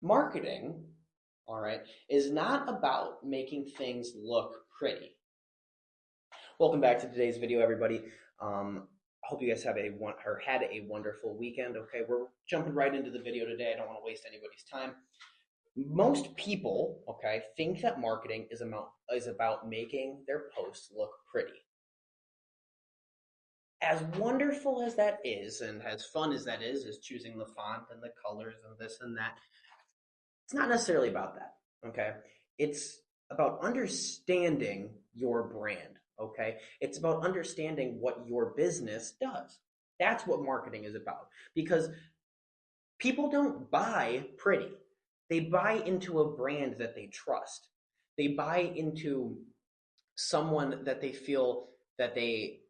Marketing, all right, is not about making things look pretty. Welcome back to today's video, everybody. I hope you guys had a wonderful weekend. Okay, we're jumping right into the video today. I don't want to waste anybody's time. Most people, okay, think that marketing is about making their posts look pretty. As wonderful as that is, and as fun as that is choosing the font and the colors and this and that, it's not necessarily about that, okay? It's about understanding your brand, okay? It's about understanding what your business does. That's what marketing is about. Because people don't buy pretty. They buy into a brand that they trust. They buy into someone that they feel that they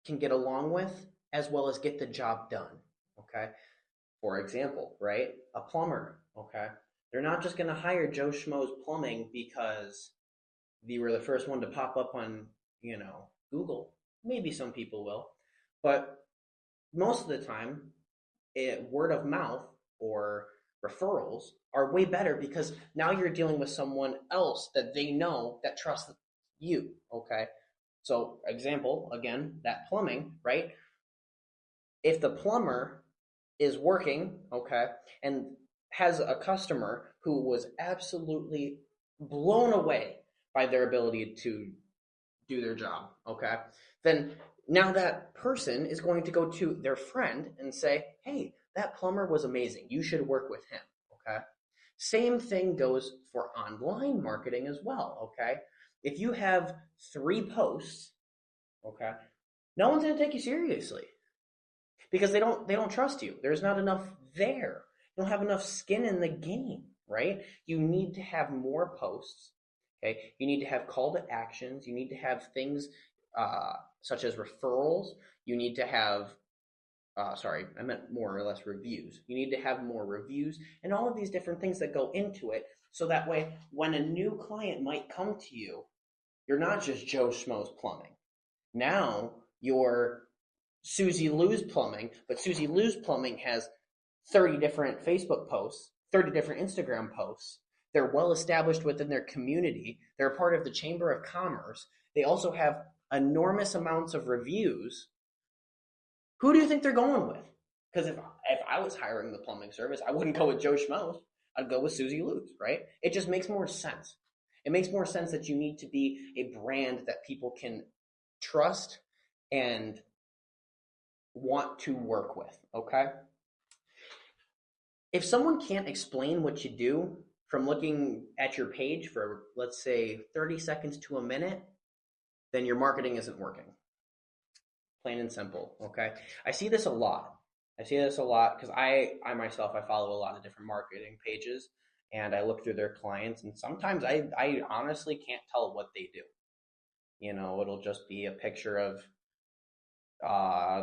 can get along with as well as get the job done, okay? For example, right? A plumber, okay? They're not just going to hire Joe Schmo's Plumbing because they were the first one to pop up on, Google. Maybe some people will. But most of the time, word of mouth or referrals are way better because now you're dealing with someone else that they know that trusts you, okay? So, example, again, that plumbing, right? If the plumber is working, okay, and has a customer who was absolutely blown away by their ability to do their job, okay, then now that person is going to go to their friend and say, hey, that plumber was amazing. You should work with him, okay? Same thing goes for online marketing as well, okay? If you have 3 posts, okay, no one's going to take you seriously because they don't trust you. There's not enough there. You don't have enough skin in the game, right? You need to have more posts. Okay, you need to have call to actions. You need to have things such as referrals. You need to have sorry, I meant more or less reviews. You need to have more reviews and all of these different things that go into it. So that way, when a new client might come to you, you're not just Joe Schmo's Plumbing. Now you're Susie Lou's Plumbing, but Susie Lou's Plumbing has 30 different Facebook posts, 30 different Instagram posts. They're well established within their community. They're a part of the Chamber of Commerce. They also have enormous amounts of reviews. Who do you think they're going with? Because if I was hiring the plumbing service, I wouldn't go with Joe Schmo's. I'd go with Susie Lou's, right? It just makes more sense. It makes more sense that you need to be a brand that people can trust and want to work with, okay? If someone can't explain what you do from looking at your page for, let's say, 30 seconds to a minute, then your marketing isn't working. Plain and simple, okay? I see this a lot. Because I myself, I follow a lot of different marketing pages, and I look through their clients, and sometimes I honestly can't tell what they do. It'll just be a picture of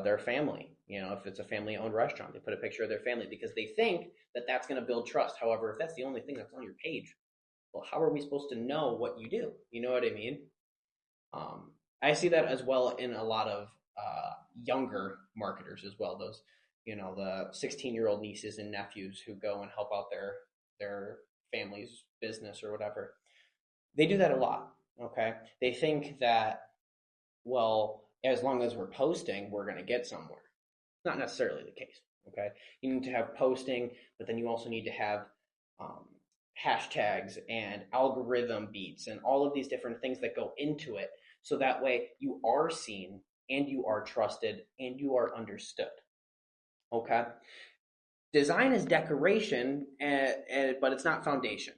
their family. If it's a family-owned restaurant, they put a picture of their family because they think that that's going to build trust. However, if that's the only thing that's on your page, well, how are we supposed to know what you do? You know what I mean? I see that as well in a lot of younger marketers as well. Those, the 16-year-old nieces and nephews who go and help out their family's business or whatever. They do that a lot. Okay, they think that, well, as long as we're posting, we're going to get somewhere. Not necessarily the case, okay? You need to have posting, but then you also need to have hashtags and algorithm beats and all of these different things that go into it. So that way you are seen and you are trusted and you are understood, okay? Design is decoration, but it's not foundation,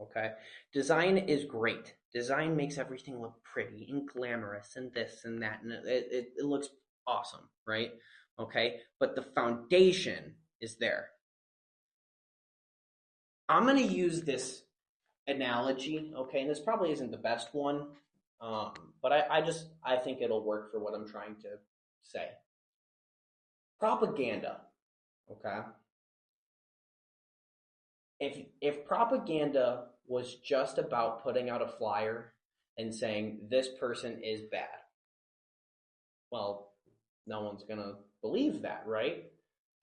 okay? Design is great. Design makes everything look pretty and glamorous and this and that, and it looks awesome, right? Okay, but the foundation is there. I'm going to use this analogy, okay, and this probably isn't the best one, but I think it'll work for what I'm trying to say. Propaganda, okay? If propaganda was just about putting out a flyer and saying this person is bad, well, no one's going to believe that, right?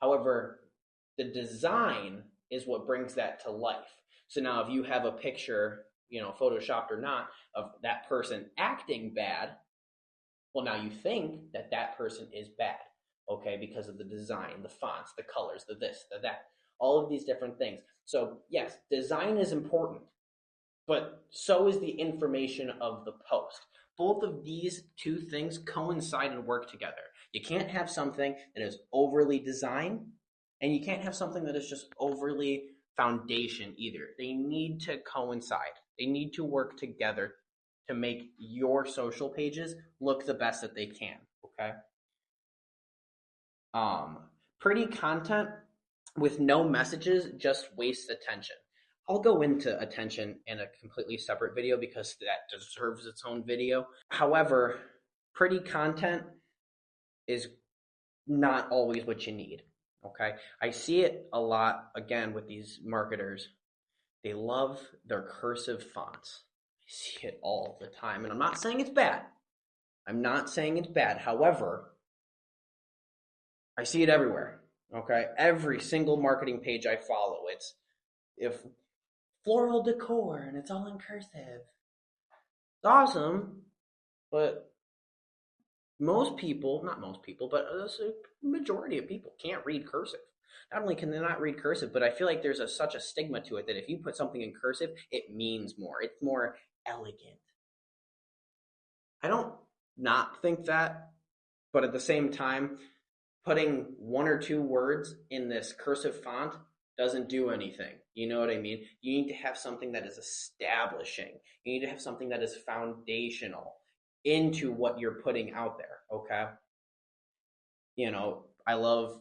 However, the design is what brings that to life. So now if you have a picture, photoshopped or not, of that person acting bad, well, now you think that that person is bad, okay, because of the design, the fonts, the colors, the this, the that, all of these different things. So yes, design is important, but so is the information of the post. Both of these two things coincide and work together. You can't have something that is overly design, and you can't have something that is just overly foundation either. They need to coincide. They need to work together to make your social pages look the best that they can, okay? Pretty content with no messages just wastes attention. I'll go into attention in a completely separate video because that deserves its own video. However, pretty content is not always what you need, okay? I see it a lot, again, with these marketers. They love their cursive fonts. I see it all the time, and I'm not saying it's bad. I'm not saying it's bad. However, I see it everywhere, okay? Every single marketing page I follow, it's if floral decor and it's all in cursive. It's awesome, but most people, not most people, but a majority of people can't read cursive. Not only can they not read cursive, but I feel like there's such a stigma to it that if you put something in cursive, it means more. It's more elegant. I don't not think that, but at the same time, putting one or two words in this cursive font doesn't do anything. You know what I mean? You need to have something that is establishing. You need to have something that is foundational into what you're putting out there, okay? I love,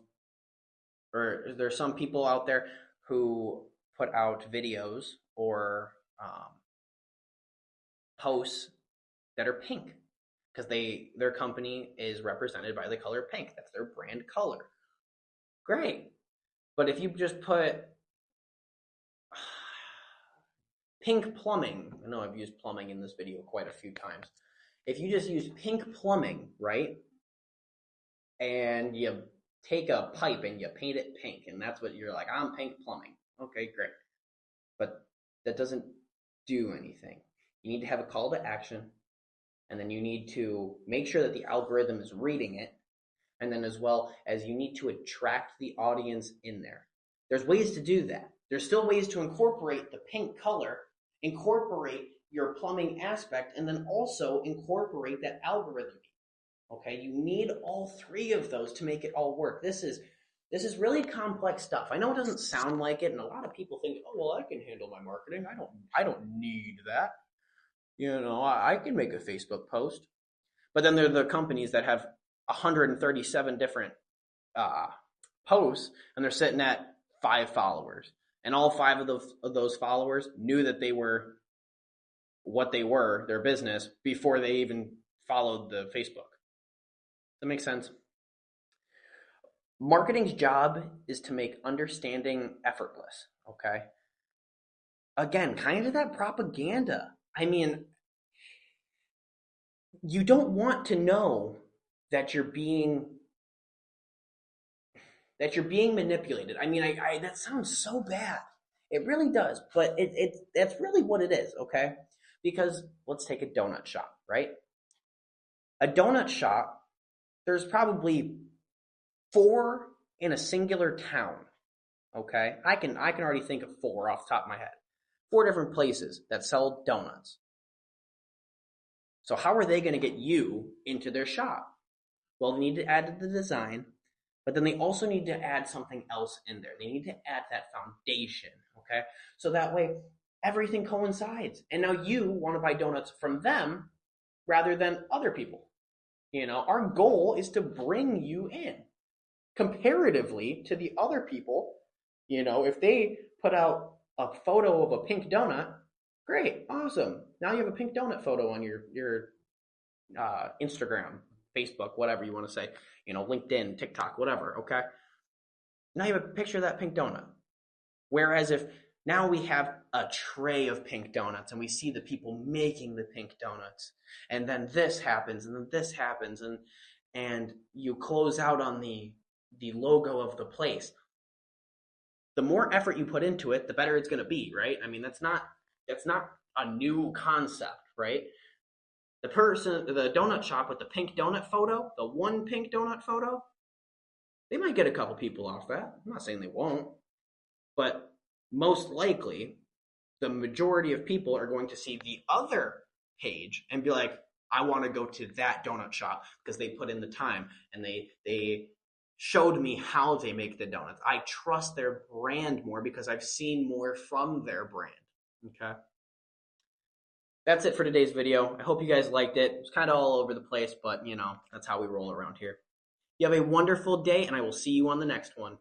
or there's some people out there who put out videos or posts that are pink because their company is represented by the color pink. That's their brand color. Great. But if you just put pink plumbing, I know I've used plumbing in this video quite a few times. If you just use pink plumbing, right, and you take a pipe and you paint it pink, and that's what you're like, I'm pink plumbing. Okay, great. But that doesn't do anything. You need to have a call to action, and then you need to make sure that the algorithm is reading it, and then as well as you need to attract the audience in there. There's ways to do that. There's still ways to incorporate the pink color, incorporate your plumbing aspect, and then also incorporate that algorithm. Okay, you need all three of those to make it all work. This is really complex stuff. I know it doesn't sound like it, and a lot of people think, "Oh, well, I can handle my marketing. I don't need that. I can make a Facebook post." But then there are the companies that have 137 different posts, and they're sitting at 5 followers, and all 5 of those followers knew that they were what they were, their business, before they even followed the Facebook. That makes sense. Marketing's job is to make understanding effortless, okay? Again, kind of that propaganda. I mean, you don't want to know that you're being manipulated. I mean, I that sounds so bad. It really does, but that's really what it is, okay? Because let's take a donut shop, right? A donut shop, there's probably 4 in a singular town, okay? I can already think of 4 off the top of my head. 4 different places that sell donuts. So how are they going to get you into their shop? Well, they need to add to the design, but then they also need to add something else in there. They need to add that foundation, okay? So that way everything coincides. And now you want to buy donuts from them rather than other people. Our goal is to bring you in comparatively to the other people. If they put out a photo of a pink donut, great, awesome. Now you have a pink donut photo on your Instagram, Facebook, whatever you want to say, LinkedIn, TikTok, whatever, okay? Now you have a picture of that pink donut. Whereas if now we have a tray of pink donuts and we see the people making the pink donuts, and then this happens, and then this happens, and you close out on the logo of the place. the more effort you put into it, the better it's going to be, right? I mean, that's not a new concept, right? The donut shop with the pink donut photo, the one pink donut photo, they might get a couple people off that. I'm not saying they won't, but most likely the majority of people are going to see the other page and be like, I want to go to that donut shop because they put in the time and they showed me how they make the donuts. I trust their brand more because I've seen more from their brand. Okay. That's it for today's video. I hope you guys liked it. It's kind of all over the place, but that's how we roll around here. You have a wonderful day, and I will see you on the next one.